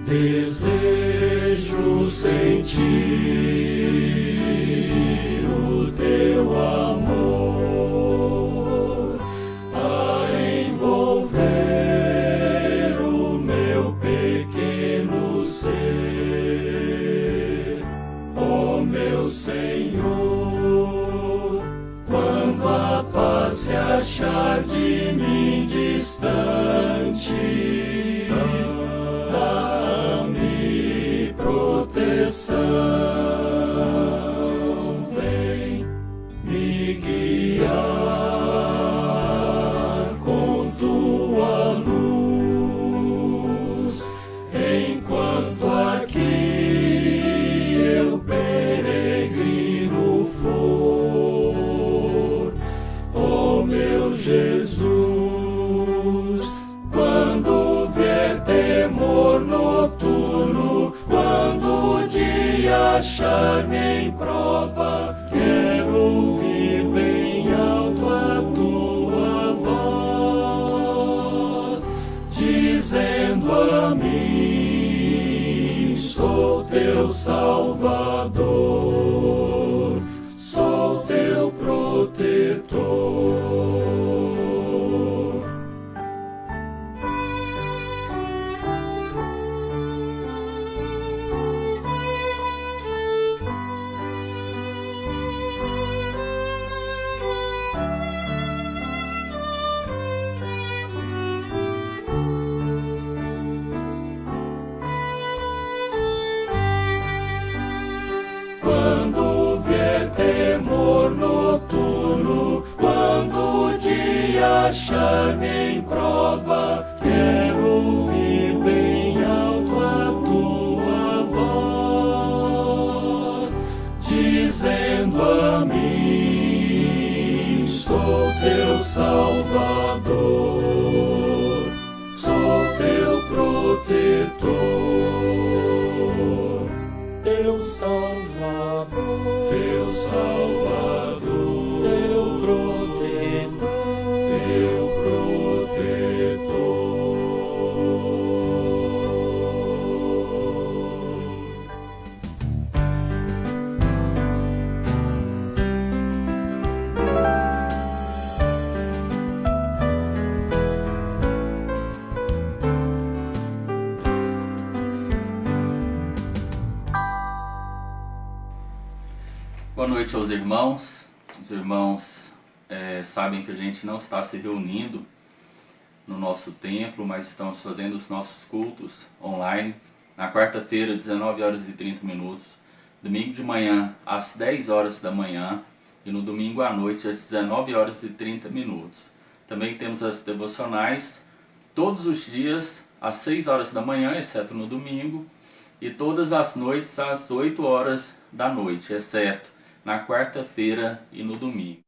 Desejo sentir o teu amor a envolver o meu pequeno ser. Ó meu Senhor, quando a paz se achar de mim distante, dá-me proteção, vem me guiar com tua luz, enquanto aqui eu peregrino for. Ó meu Jesus, quando vier temor noturno, quando o dia achar-me em prova, quero ouvir bem alto a tua voz, dizendo a mim: sou teu Salvador, sou teu protetor. Quando vier temor noturno, quando o dia achar-me em prova, quero ouvir bem alto a tua voz, dizendo a mim: sou teu Salvador, sou teu protetor, teu Salvador, teu Salvador, teu protetor, teu protetor. Boa noite aos irmãos. Os irmãos sabem que a gente não está se reunindo no nosso templo, mas estamos fazendo os nossos cultos online na quarta-feira, 19h30, domingo de manhã às 10 horas da manhã e no domingo à noite às 19h30. Também temos as devocionais todos os dias às 6 horas da manhã, exceto no domingo, e todas as noites às 8 horas da noite, exceto na quarta-feira e no domingo.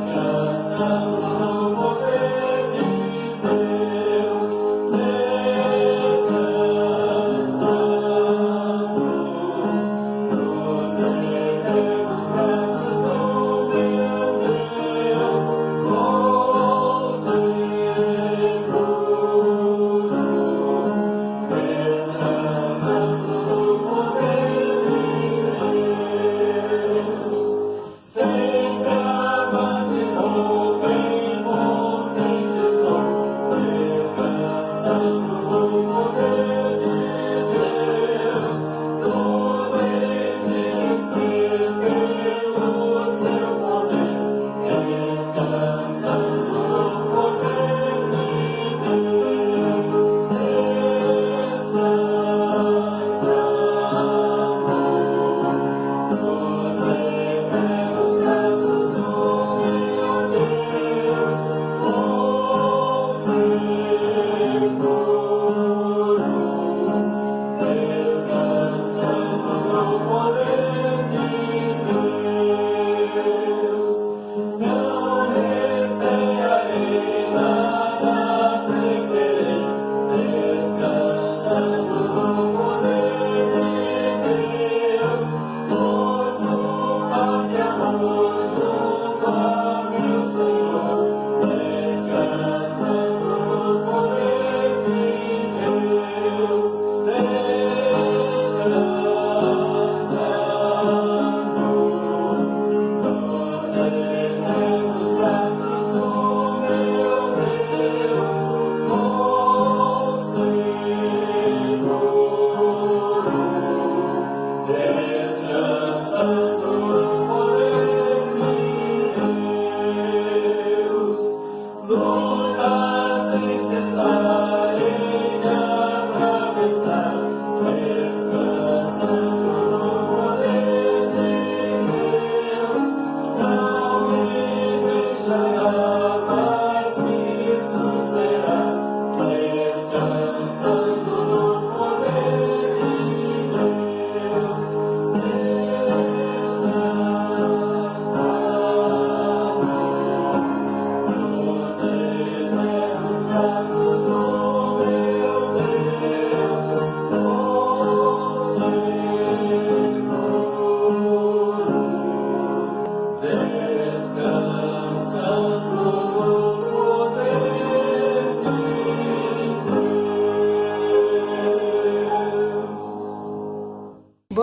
Descansa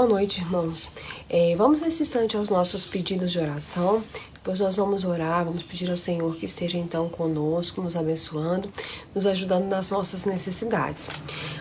Boa noite, irmãos. Vamos nesse instante aos nossos pedidos de oração. Depois nós vamos orar, vamos pedir ao Senhor que esteja então conosco, nos abençoando, nos ajudando nas nossas necessidades.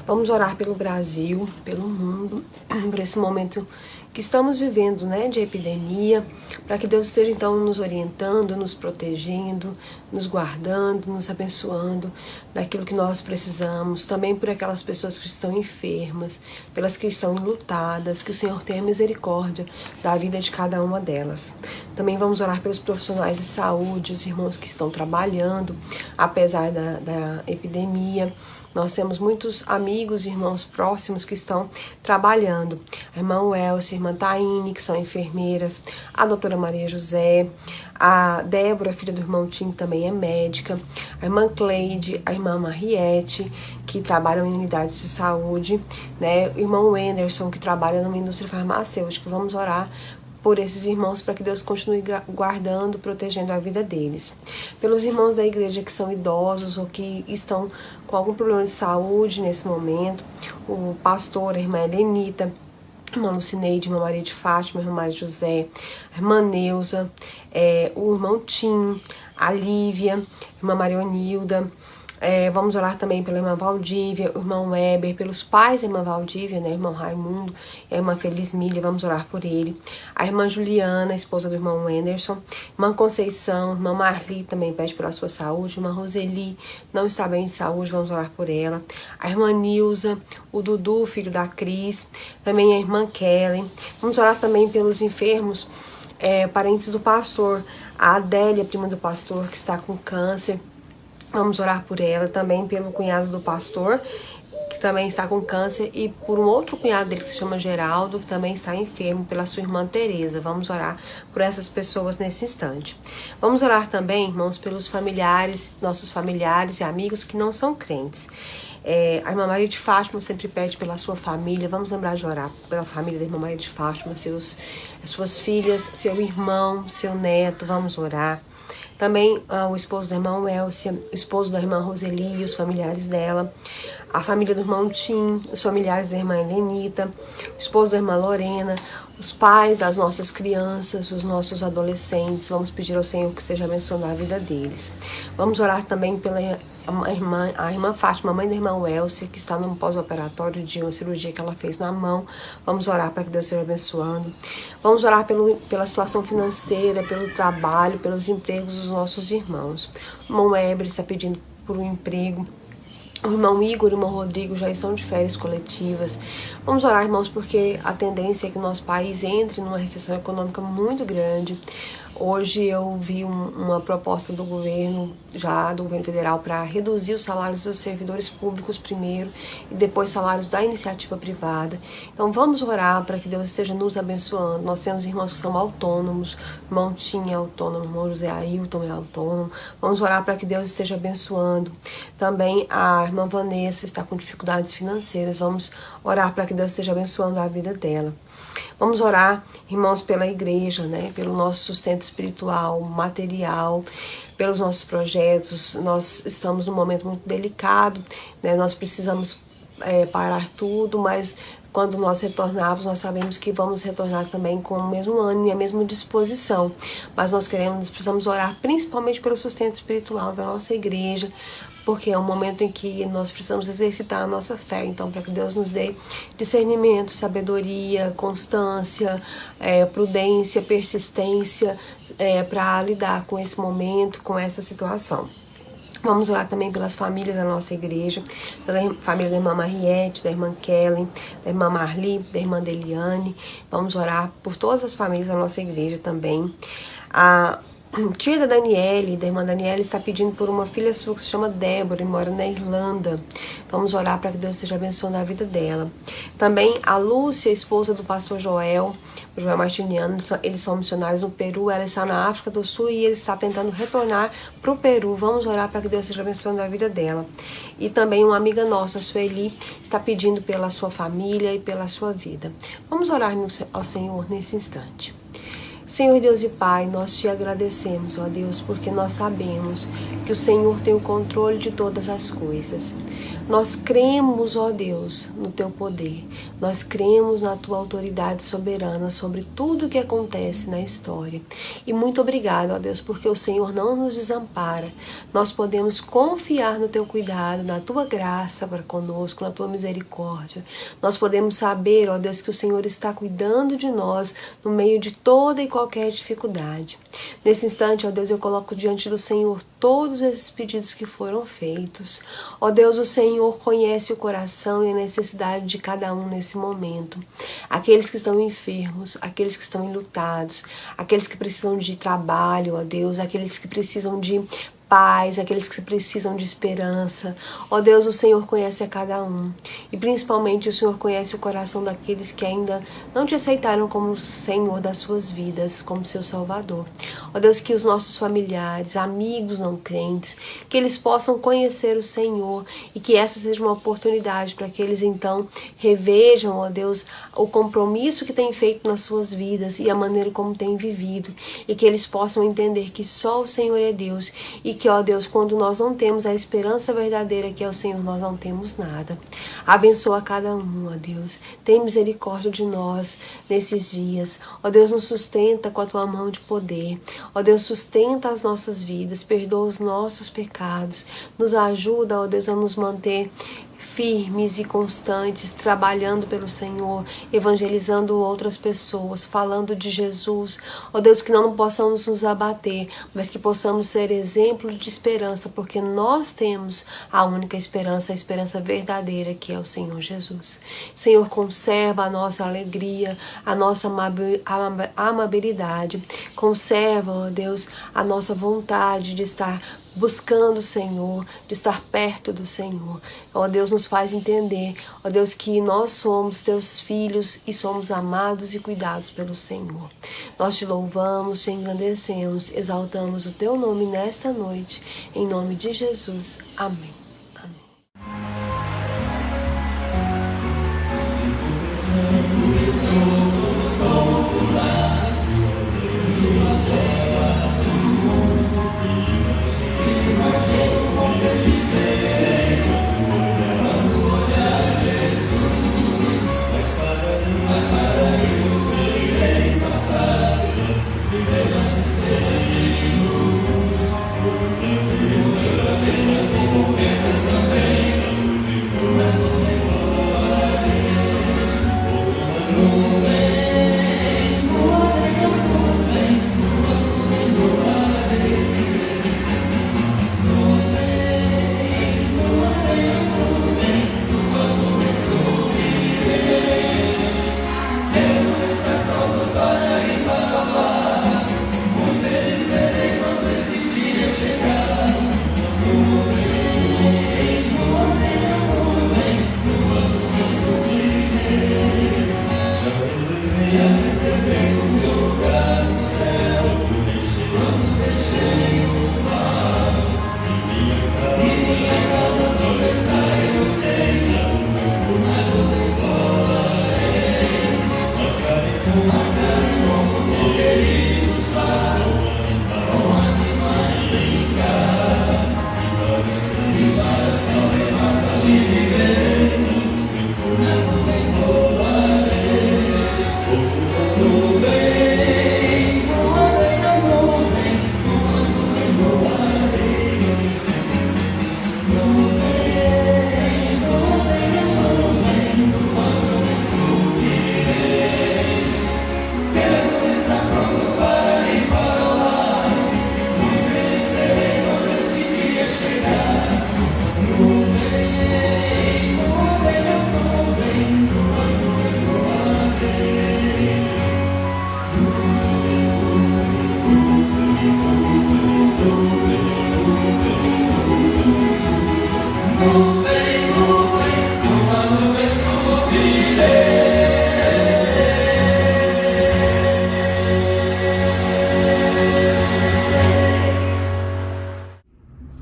Vamos orar pelo Brasil, pelo mundo, por esse momento que estamos vivendo, né, de epidemia, para que Deus esteja então nos orientando, nos protegendo, nos guardando, nos abençoando daquilo que nós precisamos, também por aquelas pessoas que estão enfermas, pelas que estão enlutadas, que o Senhor tenha misericórdia da vida de cada uma delas. Também vamos orar pelos profissionais de saúde, os irmãos que estão trabalhando, apesar da epidemia. Nós temos muitos amigos e irmãos próximos que estão trabalhando. A irmã Elsie, a irmã Taine, que são enfermeiras, a doutora Maria José, a Débora, filha do irmão Tim, também é médica, a irmã Cleide, a irmã Mariette, que trabalham em unidades de saúde, né? O irmão Anderson, que trabalha numa indústria farmacêutica. Vamos orar por esses irmãos para que Deus continue guardando, protegendo a vida deles. Pelos irmãos da igreja que são idosos ou que estão com algum problema de saúde nesse momento, o pastor, a irmã Helenita, a irmã Lucineide, a irmã Maria de Fátima, a irmã Maria José, a irmã Neuza, o irmão Tim, a Lívia, a irmã Marionilda. Vamos orar também pela irmã Valdívia, o irmão Weber, pelos pais da irmã Valdívia, né, o irmão Raimundo e a irmã Felizmília, vamos orar por ele. A irmã Juliana, esposa do irmão Anderson, irmã Conceição, irmã Marli também pede pela sua saúde, irmã Roseli não está bem de saúde, vamos orar por ela. A irmã Nilza, o Dudu, filho da Cris, também a irmã Kellen. Vamos orar também pelos enfermos, parentes do pastor, a Adélia, prima do pastor, que está com câncer. Vamos orar por ela, também pelo cunhado do pastor, que também está com câncer, e por um outro cunhado dele que se chama Geraldo, que também está enfermo, pela sua irmã Tereza. Vamos orar por essas pessoas nesse instante. Vamos orar também, irmãos, pelos familiares, nossos familiares e amigos que não são crentes. A irmã Maria de Fátima sempre pede pela sua família. Vamos lembrar de orar pela família da irmã Maria de Fátima, suas filhas, seu irmão, seu neto. Vamos orar. Também o esposo da irmã Elcia, o esposo da irmã Roseli e os familiares dela, a família do irmão Tim, os familiares da irmã Helenita, o esposo da irmã Lorena, os pais das nossas crianças, os nossos adolescentes. Vamos pedir ao Senhor que seja abençoando a vida deles. Vamos orar também pela a irmã Fátima, mãe da irmã Elcia, que está no pós-operatório de uma cirurgia que ela fez na mão. Vamos orar para que Deus esteja abençoando. Vamos orar pela situação financeira, pelo trabalho, pelos empregos dos nossos irmãos. O irmão Weber está pedindo por um emprego. O irmão Igor e o irmão Rodrigo já estão de férias coletivas. Vamos orar, irmãos, porque a tendência é que o nosso país entre numa recessão econômica muito grande. Hoje eu vi uma proposta do governo federal, para reduzir os salários dos servidores públicos primeiro e depois salários da iniciativa privada. Então vamos orar para que Deus esteja nos abençoando. Nós temos irmãos que são autônomos, o irmão Tim é autônomo, o irmão José Ailton é autônomo. Vamos orar para que Deus esteja abençoando. Também a irmã Vanessa está com dificuldades financeiras. Vamos orar para que Deus esteja abençoando a vida dela. Vamos orar, irmãos, pela igreja, né? Pelo nosso sustento espiritual, material, pelos nossos projetos. Nós estamos num momento muito delicado, né? Nós precisamos parar tudo, mas quando nós retornarmos, nós sabemos que vamos retornar também com o mesmo ânimo e a mesma disposição. Mas nós precisamos orar principalmente pelo sustento espiritual da nossa igreja, porque é um momento em que nós precisamos exercitar a nossa fé. Então, para que Deus nos dê discernimento, sabedoria, constância, prudência, persistência, para lidar com esse momento, com essa situação. Vamos orar também pelas famílias da nossa igreja, pela família da irmã Mariette, da irmã Kellen, da irmã Marli, da irmã Deliane. Vamos orar por todas as famílias da nossa igreja também. A tia da Daniele, da irmã Daniele, está pedindo por uma filha sua que se chama Débora e mora na Irlanda. Vamos orar para que Deus esteja abençoando a vida dela. Também a Lúcia, esposa do pastor Joel, o Joel Martiniano, eles são missionários no Peru, ela está na África do Sul e ele está tentando retornar para o Peru. Vamos orar para que Deus esteja abençoando a vida dela. E também uma amiga nossa, a Sueli, está pedindo pela sua família e pela sua vida. Vamos orar ao Senhor nesse instante. Senhor Deus e Pai, nós te agradecemos, ó Deus, porque nós sabemos que o Senhor tem o controle de todas as coisas. Nós cremos, ó Deus, no teu poder. Nós cremos na tua autoridade soberana sobre tudo o que acontece na história. E muito obrigado, ó Deus, porque o Senhor não nos desampara. Nós podemos confiar no teu cuidado, na tua graça para conosco, na tua misericórdia. Nós podemos saber, ó Deus, que o Senhor está cuidando de nós no meio de toda e qualquer dificuldade. Nesse instante, ó Deus, eu coloco diante do Senhor todos esses pedidos que foram feitos. Ó Deus, o Senhor conhece o coração e a necessidade de cada um nesse momento. Aqueles que estão enfermos, aqueles que estão enlutados, aqueles que precisam de trabalho, ó Deus, aqueles que precisam de paz, aqueles que precisam de esperança. Ó Deus, o Senhor conhece a cada um. E principalmente o Senhor conhece o coração daqueles que ainda não te aceitaram como Senhor das suas vidas, como seu Salvador. Ó Deus, que os nossos familiares, amigos não crentes, que eles possam conhecer o Senhor e que essa seja uma oportunidade para que eles então revejam, ó Deus, o compromisso que têm feito nas suas vidas e a maneira como têm vivido, e que eles possam entender que só o Senhor é Deus e que, ó Deus, quando nós não temos a esperança verdadeira que é o Senhor, nós não temos nada. Abençoa cada um, ó Deus. Tem misericórdia de nós nesses dias. Ó Deus, nos sustenta com a tua mão de poder. Ó Deus, sustenta as nossas vidas, perdoa os nossos pecados. Nos ajuda, ó Deus, a nos manter firmes e constantes, trabalhando pelo Senhor, evangelizando outras pessoas, falando de Jesus. Ó Deus, que não possamos nos abater, mas que possamos ser exemplo de esperança, porque nós temos a única esperança, a esperança verdadeira, que é o Senhor Jesus. Senhor, conserva a nossa alegria, a nossa amabilidade, conserva, ó Deus, a nossa vontade de estar buscando o Senhor, de estar perto do Senhor. Ó Deus, nos faz entender, ó Deus, que nós somos teus filhos e somos amados e cuidados pelo Senhor. Nós te louvamos, te engrandecemos, exaltamos o teu nome nesta noite, em nome de Jesus. Amém.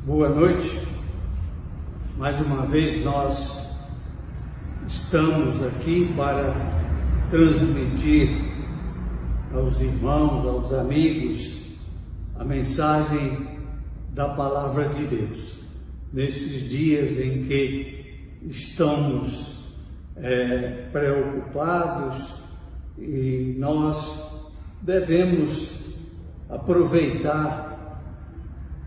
Boa noite. Mais uma vez nós estamos aqui para transmitir aos irmãos, aos amigos, a mensagem da Palavra de Deus. Nesses dias em que estamos preocupados, e nós devemos aproveitar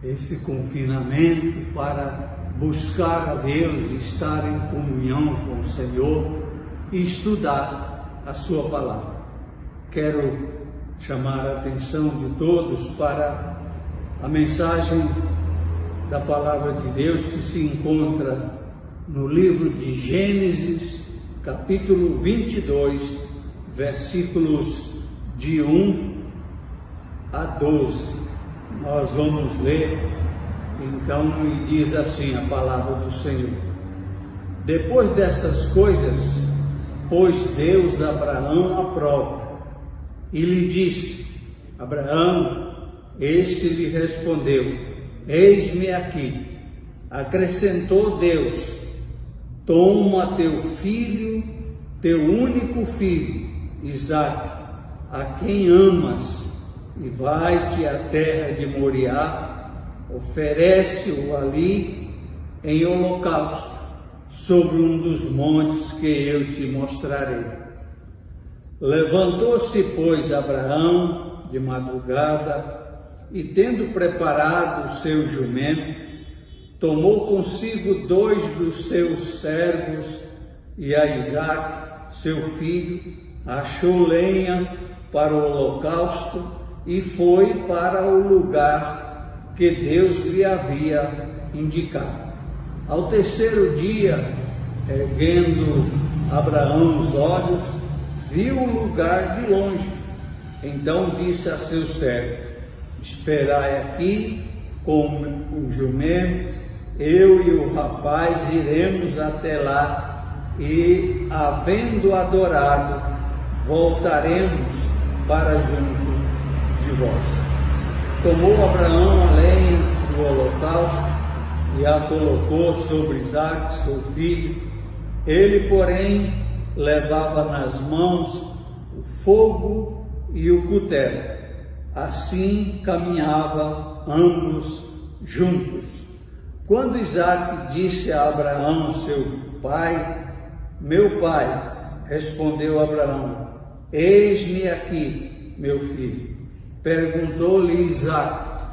esse confinamento para buscar a Deus, estar em comunhão com o Senhor e estudar a sua palavra. Quero chamar a atenção de todos para a mensagem da palavra de Deus que se encontra no livro de Gênesis, capítulo 22, versículos de 1 a 12. Nós vamos ler, então, e diz assim a palavra do Senhor. Depois dessas coisas, pôs Deus Abraão à prova e lhe disse: Abraão, este lhe respondeu: eis-me aqui. Acrescentou Deus: toma teu filho, teu único filho, Isaque, a quem amas, e vai-te à terra de Moriá, oferece-o ali em holocausto, sobre um dos montes que eu te mostrarei. Levantou-se, pois, Abraão de madrugada, e tendo preparado o seu jumento, tomou consigo 2 dos seus servos e a Isaque, seu filho, achou lenha para o holocausto e foi para o lugar que Deus lhe havia indicado. Ao terceiro dia, erguendo Abraão os olhos, viu o lugar de longe. Então disse a seu servo: esperai aqui com o jumento, eu e o rapaz iremos até lá, e, havendo adorado, voltaremos para junto de vós. Tomou Abraão a lenha do holocausto e a colocou sobre Isaque, seu filho. Ele, porém, levava nas mãos o fogo e o cutelo. Assim caminhava ambos juntos. Quando Isaque disse a Abraão, seu pai: meu pai, respondeu Abraão: eis-me aqui, meu filho. Perguntou-lhe Isaque: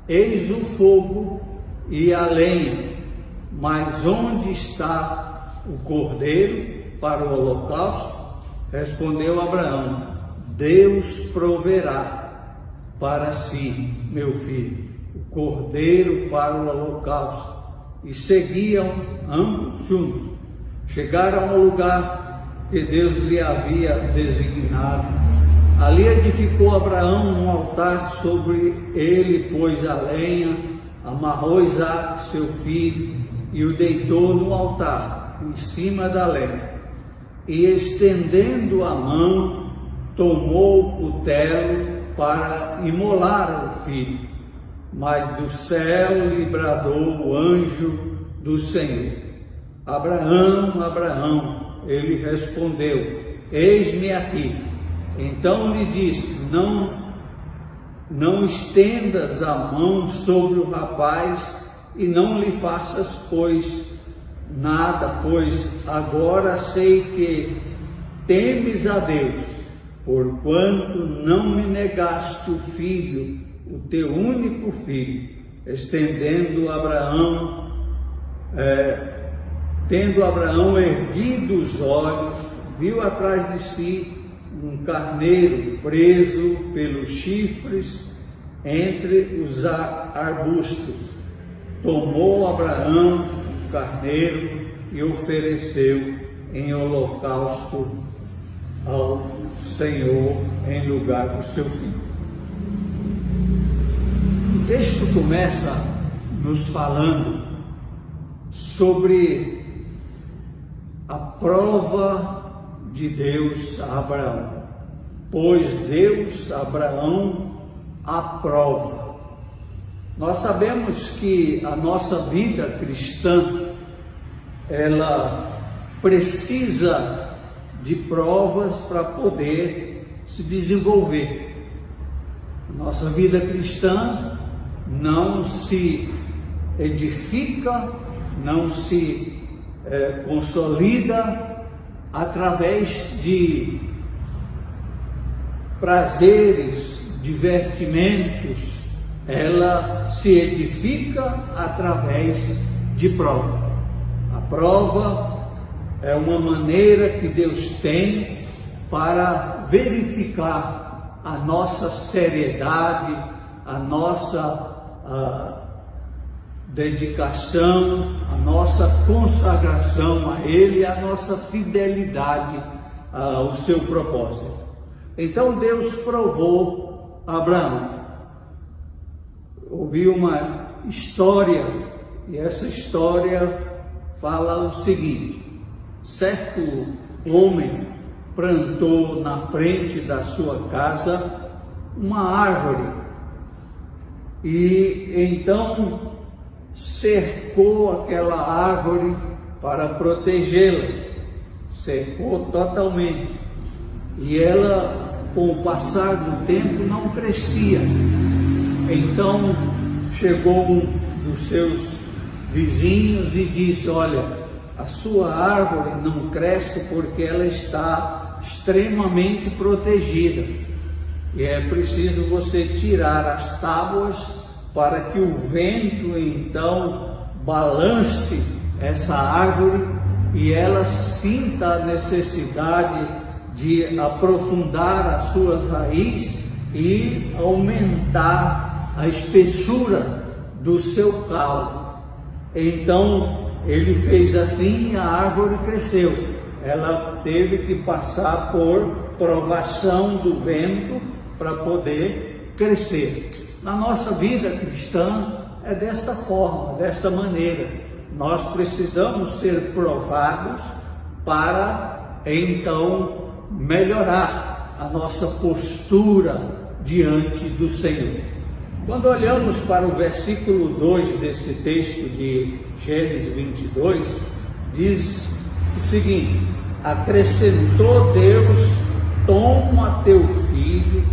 eis o fogo e a lenha, mas onde está o cordeiro para o holocausto? Respondeu Abraão: Deus proverá para si, meu filho, o cordeiro para o holocausto. E seguiam ambos juntos. Chegaram ao lugar que Deus lhe havia designado. Ali edificou Abraão um altar, sobre ele pôs a lenha, amarrou Isaque, seu filho, e o deitou no altar, em cima da lenha. E estendendo a mão, tomou o cutelo para imolar o filho. Mas do céu lhe bradou o anjo do Senhor: Abraão, Abraão. Ele respondeu: eis-me aqui. Então lhe disse: não estendas a mão sobre o rapaz e não lhe faças, pois, nada, pois agora sei que temes a Deus, porquanto não me negaste o filho, o teu único filho. Estendendo Abraão, tendo Abraão erguido os olhos, viu atrás de si um carneiro preso pelos chifres entre os arbustos. Tomou Abraão o carneiro e ofereceu em holocausto ao Senhor em lugar do seu filho. O texto começa nos falando sobre a prova de Deus a Abraão. Pois Deus Abraão à prova. Nós sabemos que a nossa vida cristã, ela precisa de provas para poder se desenvolver. Nossa vida cristã não se edifica, não se consolida através de prazeres, divertimentos. Ela se edifica através de prova. A prova é uma maneira que Deus tem para verificar a nossa seriedade, a nossa dedicação, a nossa consagração a Ele, a nossa fidelidade ao seu propósito. Então Deus provou Abraão. Ouvi uma história, e essa história fala o seguinte: certo homem plantou na frente da sua casa uma árvore e então cercou aquela árvore para protegê-la, cercou totalmente, e ela, com o passar do tempo, não crescia. Então chegou um dos seus vizinhos e disse: olha, a sua árvore não cresce porque ela está extremamente protegida, e é preciso você tirar as tábuas para que o vento então balance essa árvore e ela sinta a necessidade de aprofundar as suas raízes e aumentar a espessura do seu caule. Então ele fez assim e a árvore cresceu. Ela teve que passar por provação do vento para poder crescer. Na nossa vida cristã é desta forma, desta maneira. Nós precisamos ser provados para então melhorar a nossa postura diante do Senhor. Quando olhamos para o versículo 2 desse texto de Gênesis 22, diz o seguinte: acrescentou Deus: toma teu filho,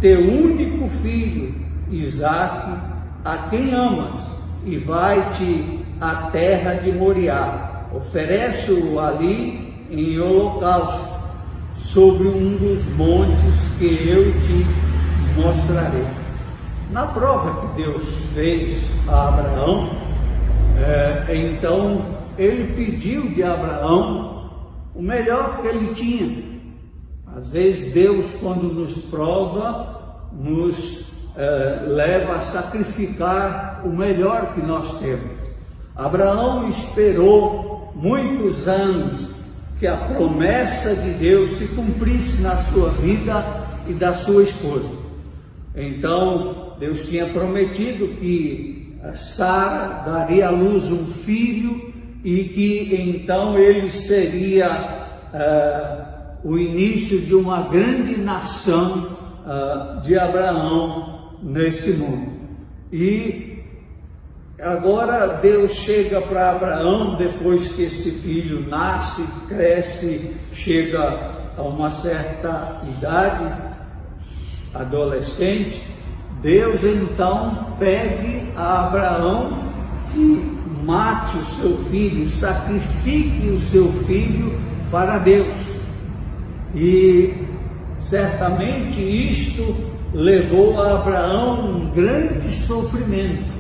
teu único filho, Isaque, a quem amas, e vai-te à terra de Moriá, oferece-o ali em holocausto, sobre um dos montes que eu te mostrarei. Na prova que Deus fez a Abraão, então ele pediu de Abraão o melhor que ele tinha. Às vezes Deus, quando nos prova, nos leva a sacrificar o melhor que nós temos. Abraão esperou muitos anos que a promessa de Deus se cumprisse na sua vida e da sua esposa. Então Deus tinha prometido que Sara daria à luz um filho e que então ele seria o início de uma grande nação de Abraão nesse mundo. E agora Deus chega para Abraão, depois que esse filho nasce, cresce, chega a uma certa idade, adolescente. Deus então pede a Abraão que mate o seu filho, sacrifique o seu filho para Deus. E certamente isto levou a Abraão um grande sofrimento.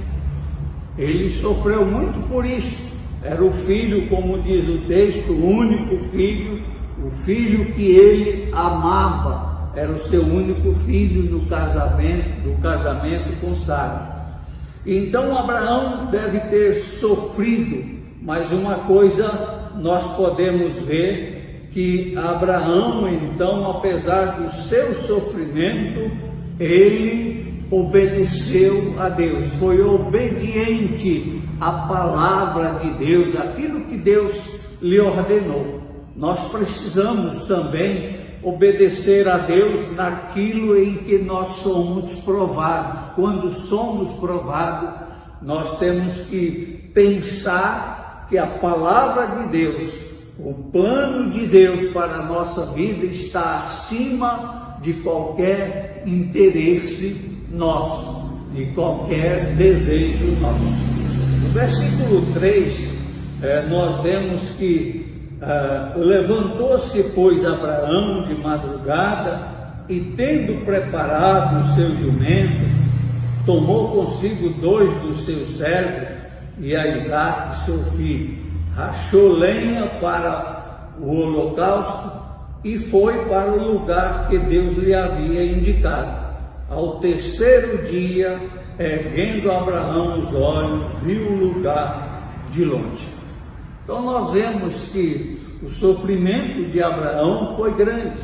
Ele sofreu muito por isso. Era o filho, como diz o texto, o único filho, o filho que ele amava. Era o seu único filho do casamento com Sara. Então Abraão deve ter sofrido, mas uma coisa nós podemos ver, que Abraão então, apesar do seu sofrimento, ele obedeceu a Deus, foi obediente à palavra de Deus, aquilo que Deus lhe ordenou. Nós precisamos também obedecer a Deus naquilo em que nós somos provados. Quando somos provados, nós temos que pensar que a palavra de Deus, o plano de Deus para a nossa vida está acima de qualquer interesse nosso, de qualquer desejo nosso. No versículo 3, nós vemos que levantou-se, pois, Abraão de madrugada, e tendo preparado o seu jumento, tomou consigo 2 dos seus servos e a Isaque, seu filho, rachou lenha para o holocausto e foi para o lugar que Deus lhe havia indicado. Ao terceiro dia, erguendo Abraão os olhos, viu o lugar de longe. Então nós vemos que o sofrimento de Abraão foi grande,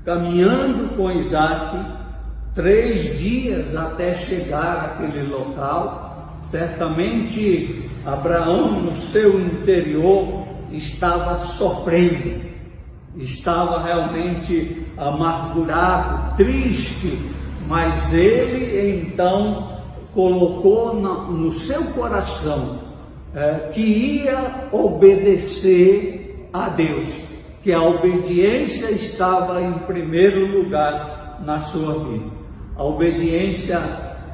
caminhando com Isaque 3 dias até chegar àquele local. Certamente Abraão, no seu interior, estava sofrendo, estava realmente amargurado, triste, mas ele então colocou no seu coração que ia obedecer a Deus, que a obediência estava em primeiro lugar na sua vida. A obediência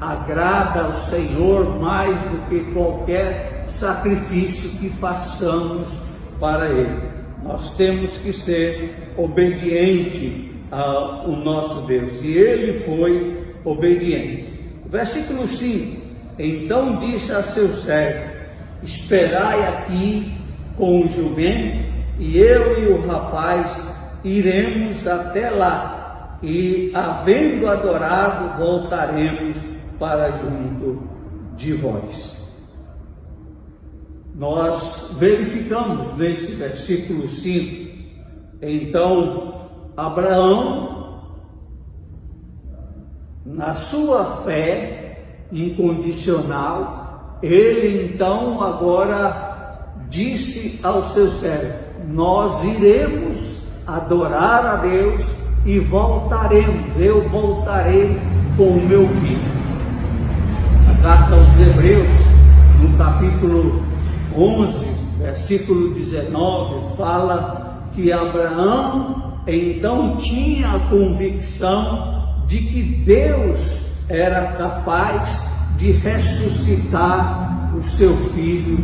agrada ao Senhor mais do que qualquer sacrifício que façamos para Ele. Nós temos que ser obedientes ao nosso Deus, e Ele foi obediente. Versículo 5: então disse a seu servo: esperai aqui com o jumento, e eu e o rapaz iremos até lá, e, havendo adorado, voltaremos para junto de vós. Nós verificamos nesse versículo 5, então, Abraão, na sua fé incondicional, ele então agora disse ao seu servo: nós iremos adorar a Deus e voltaremos, eu voltarei com o meu filho. A carta aos Hebreus, no capítulo 11, versículo 19, fala que Abraão então tinha a convicção de que Deus era capaz de ressuscitar o seu filho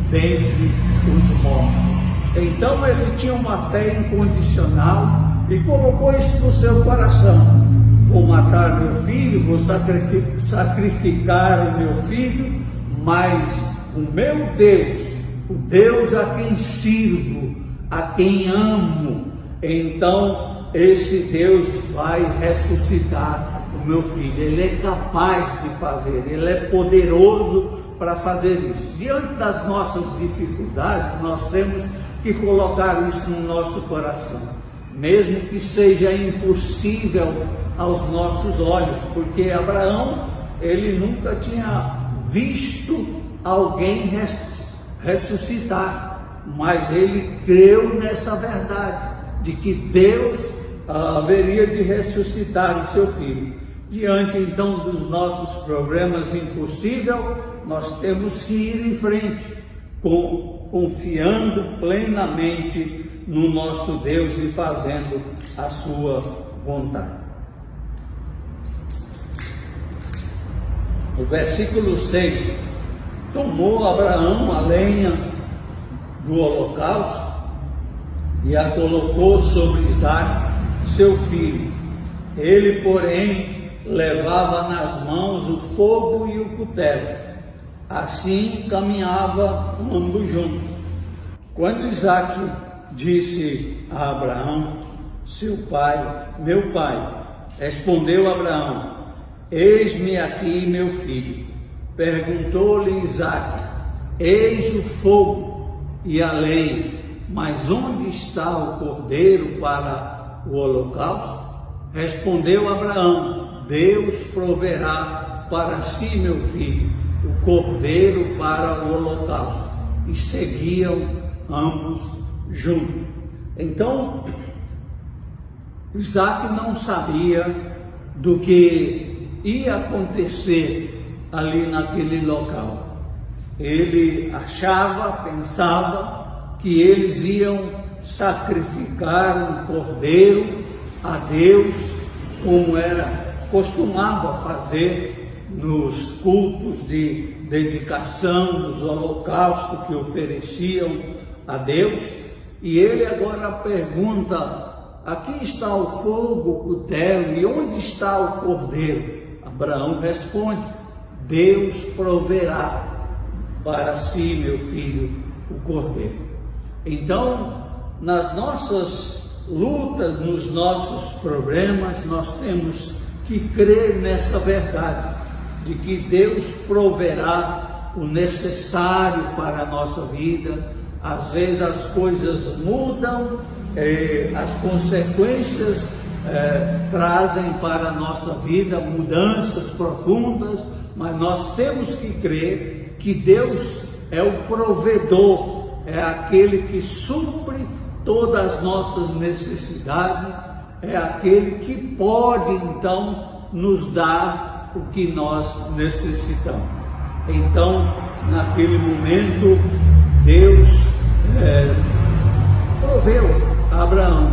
dentre os mortos. Então ele tinha uma fé incondicional e colocou isso no seu coração: vou matar meu filho, vou sacrificar o meu filho, mas o meu Deus, o Deus a quem sirvo, a quem amo, então esse Deus vai ressuscitar o meu filho. Ele é capaz de fazer, ele é poderoso para fazer isso. Diante das nossas dificuldades, nós temos que colocar isso no nosso coração, mesmo que seja impossível aos nossos olhos, porque Abraão, ele nunca tinha visto alguém ressuscitar, mas ele creu nessa verdade, de que Deus haveria de ressuscitar o seu filho. Diante então dos nossos problemas impossíveis, nós temos que ir em frente, confiando plenamente no nosso Deus e fazendo a sua vontade. O versículo 6: tomou Abraão a lenha do holocausto e a colocou sobre Isaque, seu filho. Ele, porém, levava nas mãos o fogo e o cutelo. Assim caminhava ambos juntos. Quando Isaque disse a Abraão, seu pai, meu pai, respondeu Abraão: eis-me aqui, meu filho. Perguntou-lhe Isaque: eis o fogo e a lenha, mas onde está o cordeiro para o holocausto? Respondeu Abraão: Deus proverá para si, meu filho, o cordeiro para o holocausto. E seguiam ambos juntos. Então, Isaque não sabia do que ia acontecer ali naquele local. Ele achava, pensava que eles iam sacrificar um cordeiro a Deus como era costumava fazer nos cultos de dedicação, nos holocaustos que ofereciam a Deus. E ele agora pergunta: aqui está o fogo, o cutelo, e onde está o cordeiro? Abraão responde: Deus proverá para si, meu filho, o cordeiro. Então, nas nossas lutas, nos nossos problemas, nós temos que crer nessa verdade, de que Deus proverá o necessário para a nossa vida. Às vezes as coisas mudam, as consequências trazem para a nossa vida mudanças profundas, mas nós temos que crer que Deus é o provedor, é aquele que supre todas as nossas necessidades, é aquele que pode então nos dar o que nós necessitamos. Então, naquele momento, Deus proveu a Abraão,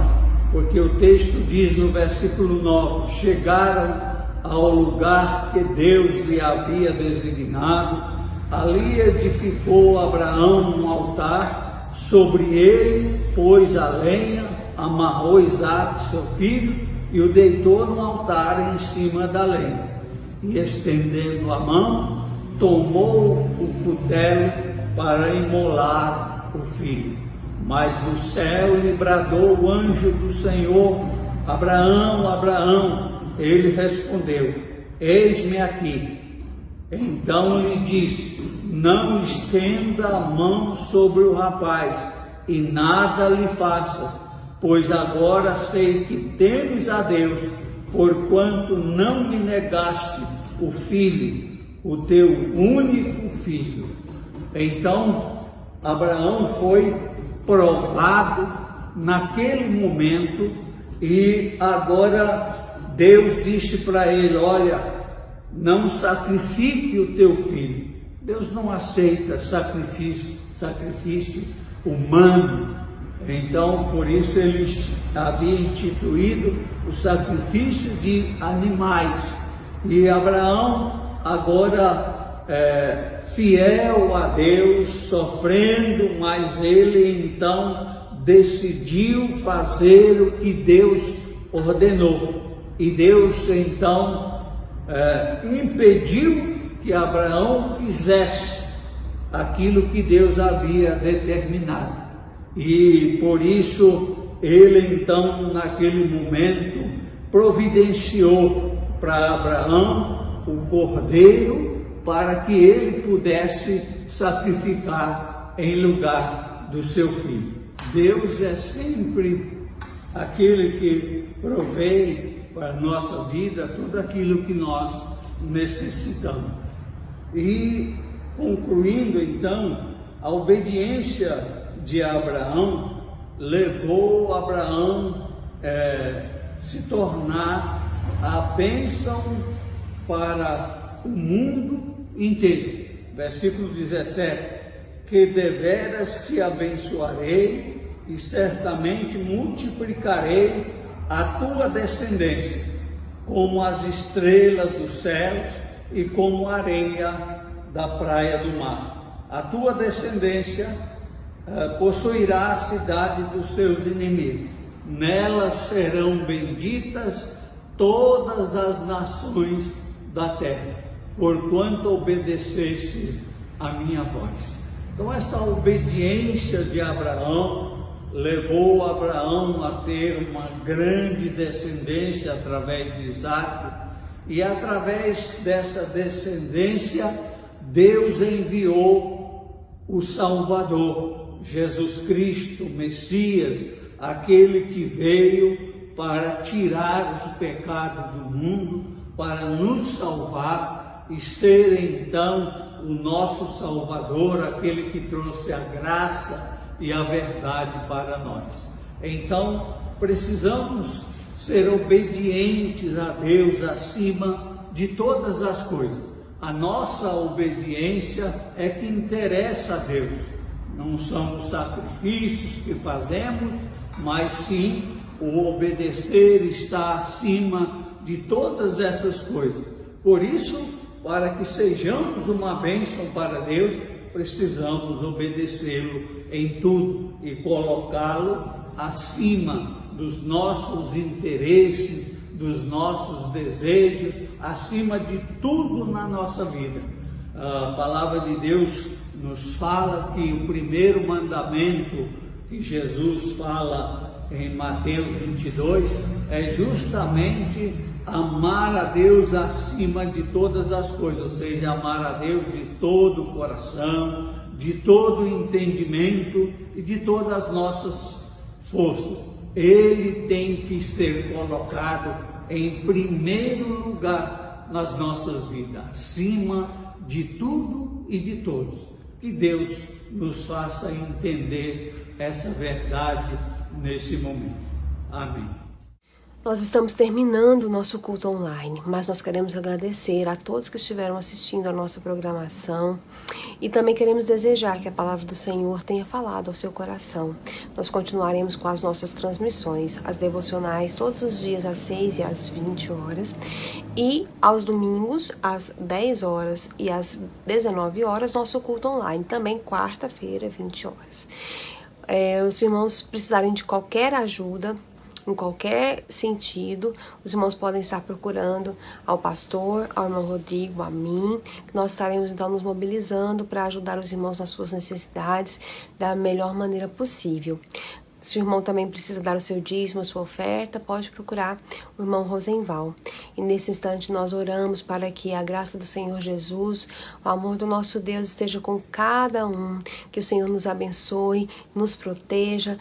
porque o texto diz no versículo 9: chegaram ao lugar que Deus lhe havia designado. Ali edificou Abraão um altar, sobre ele pôs a lenha, amarrou Isaque, seu filho, e o deitou no altar em cima da lenha. E estendendo a mão, tomou o cutelo para imolar o filho. Mas do céu lhe bradou o anjo do Senhor: Abraão, Abraão. Ele respondeu: eis-me aqui. Então lhe disse: não estenda a mão sobre o rapaz, e nada lhe faças, pois agora sei que temes a Deus, porquanto não me negaste o filho, o teu único filho. Então Abraão foi provado naquele momento, e agora Deus disse para ele: olha, não sacrifique o teu filho. Deus não aceita sacrifício humano. Então, por isso ele havia instituído o sacrifício de animais. E Abraão, agora fiel a Deus, sofrendo, mas ele então decidiu fazer o que Deus ordenou. E Deus então impediu que Abraão fizesse aquilo que Deus havia determinado. E por isso ele então naquele momento providenciou para Abraão o cordeiro, para que ele pudesse sacrificar em lugar do seu filho. Deus é sempre aquele que provê para a nossa vida tudo aquilo que nós necessitamos. E concluindo então, a obediência de Abraão levou Abraão se tornar a bênção para o mundo inteiro. Versículo 17: que deveras te abençoarei e certamente multiplicarei a tua descendência como as estrelas dos céus e como a areia da praia do mar. A tua descendência possuirá a cidade dos seus inimigos. Nelas serão benditas todas as nações da terra, porquanto obedecestes a minha voz. Então esta obediência de Abraão levou Abraão a ter uma grande descendência através de Isaque, e através dessa descendência Deus enviou o Salvador, Jesus Cristo, Messias, aquele que veio para tirar os pecados do mundo, para nos salvar e ser então o nosso Salvador, aquele que trouxe a graça e a verdade para nós. Então precisamos ser obedientes a Deus acima de todas as coisas. A nossa obediência é que interessa a Deus. Não são os sacrifícios que fazemos, mas sim o obedecer está acima de todas essas coisas. Por isso, para que sejamos uma bênção para Deus, precisamos obedecê-lo em tudo e colocá-lo acima dos nossos interesses, dos nossos desejos, acima de tudo na nossa vida. A palavra de Deus nos fala que o primeiro mandamento que Jesus fala em Mateus 22 é justamente amar a Deus acima de todas as coisas, ou seja, amar a Deus de todo o coração, de todo o entendimento e de todas as nossas forças. Ele tem que ser colocado em primeiro lugar nas nossas vidas, acima de tudo e de todos. Que Deus nos faça entender essa verdade nesse momento. Amém. Nós estamos terminando o nosso culto online, mas nós queremos agradecer a todos que estiveram assistindo a nossa programação e também queremos desejar que a palavra do Senhor tenha falado ao seu coração. Nós continuaremos com as nossas transmissões, as devocionais, todos os dias às 6 e às 20 horas e aos domingos às 10 horas e às 19 horas, nosso culto online, também quarta-feira, 20 horas. Os irmãos precisarem de qualquer ajuda, em qualquer sentido, os irmãos podem estar procurando ao pastor, ao irmão Rodrigo, a mim, que nós estaremos então nos mobilizando para ajudar os irmãos nas suas necessidades da melhor maneira possível. Se o irmão também precisa dar o seu dízimo, a sua oferta, pode procurar o irmão Rosenval. E nesse instante nós oramos para que a graça do Senhor Jesus, o amor do nosso Deus esteja com cada um, que o Senhor nos abençoe, nos proteja,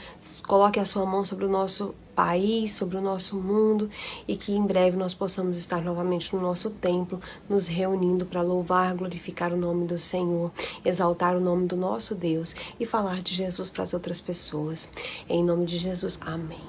coloque a sua mão sobre o nosso país, sobre o nosso mundo e que em breve nós possamos estar novamente no nosso templo, nos reunindo para louvar, glorificar o nome do Senhor, exaltar o nome do nosso Deus e falar de Jesus para as outras pessoas. Em nome de Jesus, amém.